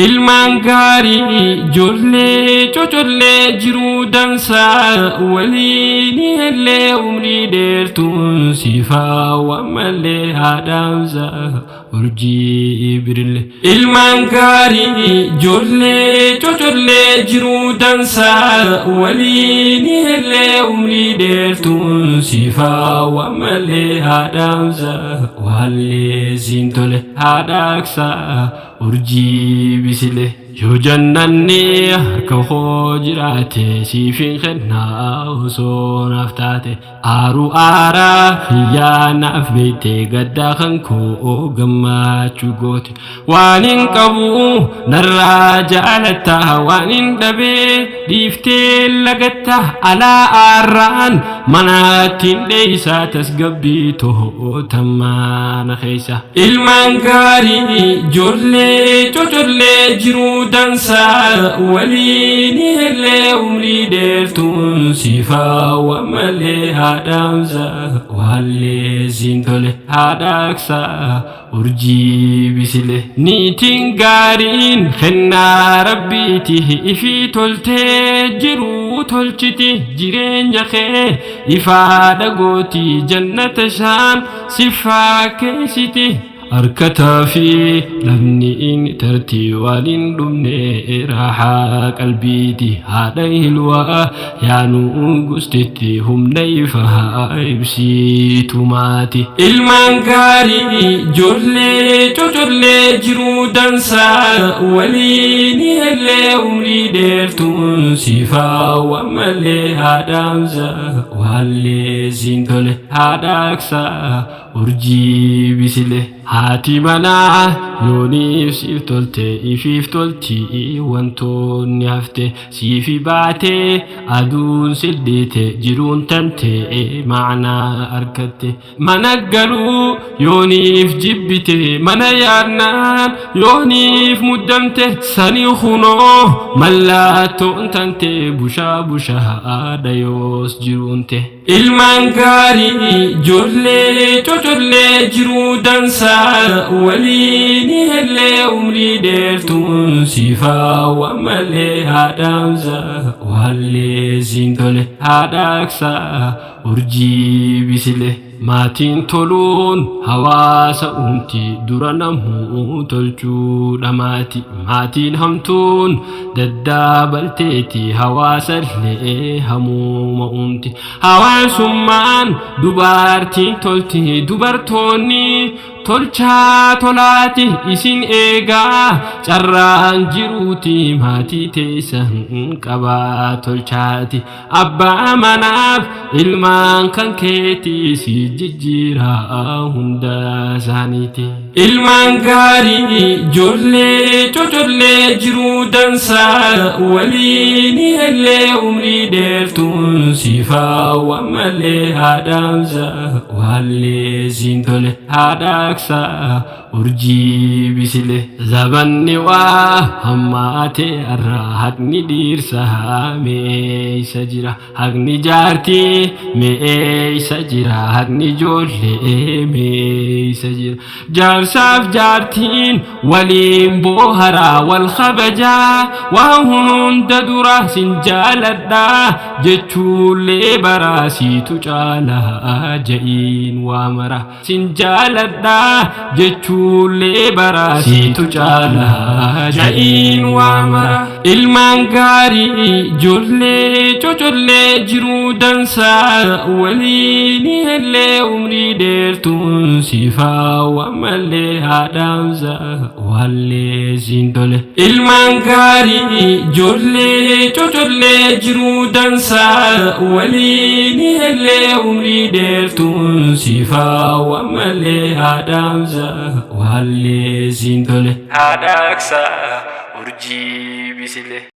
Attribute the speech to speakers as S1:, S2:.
S1: ilmaan gaarii ijoollee cocollee jiruu dansaa waliin illee umrii dheertuun siifaa waan malee haadhaamsa urjii birille. Ilmaan gaarii ijoollee cocollee jiruu dansaa waliin illee umrii dheertuun siifaa waan malee haadhaamsa waallee siin tole haadhaaksa urjii bisile. Yoo jannanni harka koo jiraate siifin kennaa osoo naaf taate aaruu aaraa hiyyaa naaf beekte gaddaa kan koo gammachuu goote waan hin qabu narraa jaalatta waan hin dhabee dhiiftee lagatta alaa aarraan manaatiin dheeysaa tasgabbii tootammaana keessa. Ilmaan gaarii ijoollee cocollee jiruu dansaa waliin illee umrii dheertuun siifaa waan malee haadhaamsa waallee siin tole haadhaaksa urjii bisile. Niitiin gaariin kennaa rabbiiti ifii toltee jiruu tolchiti jireenya kee ifaa dhagooti jannata ishaan siffaa keessiti. Harkataa fi lamni inni tartii waan hin dhumne raaxaa qalbiiti haadha hilwaa yaanuu gustetti humna ifaa ibsitu maati. Ilmaan gaarii ijoollee cocollee jiruu dansaa waliin illee umrii dheertuun siifaa waan malee haadhaamsa waallee siin tole haadhaaksa urjii bisile. Haati manaa yooniif siif tolte ifiif tolti wantoonni hafte siifi baate aduun sildeete jiruun tante maanaa argatte. Mana galuu yooniif jibbite mana yaadnaan yooniif muddamte sanii hunoo mallattoon tante bushaa bushaadha yoos jiruunte. Ilmaan gaarii ijoollee cocollee jiruu dansaa waliin illee umrii dheertuun siifaa waan malee haadhaamsa waallee siin tole haadhaaksa urjii bisile. Maatiin toluun hawaasa uumti dura namuu tolchuudha maati. Maatiin hamtuun daddaabalteeti hawaasa illee hamuuma uumti. Hawaasummaan dubartiin tolti dubartoonni tolchaa tolaati isin eegaa carraan jiruuti maatii teessan qabaa tolchaati. Abbaa manaaf ilmaan kan keetii si jijjiiraa hunda isaaniiti. Ilmaan gaarii ijoollee cocollee jiruu dansaa waliin illee umrii dheertuun siifaa waan malee haadhaamsa waallee siin tole haadhaaksa urjii bisile. Zabanni waa hammaate arraa haqni dhiirsaa meeysa jira haqni jaartii meeysa jira haqni ijoollee meeysa jira. Jaarsaaf jaartiin waliin booharaa wal kabajaa waan hunda dura sin jaaladhaa jechuullee baraasiitu caalaa ja'iin waa mara sin jaaladhaa jechuullee baraasiitu caalaa ja'iin waa mara. Ilmaan gaarii ijoollee cocollee jiruu dansaa waliin illee umrii dheertuun siifaa waan malee haadhaamsa waallee siin tole. Ilmaan gaarii ijoollee cocollee jiruu dansaa waliin illee umrii dheertuun siifaa waan malee haadhaamsa waallee siin tole haadhaaksa urjii bisile.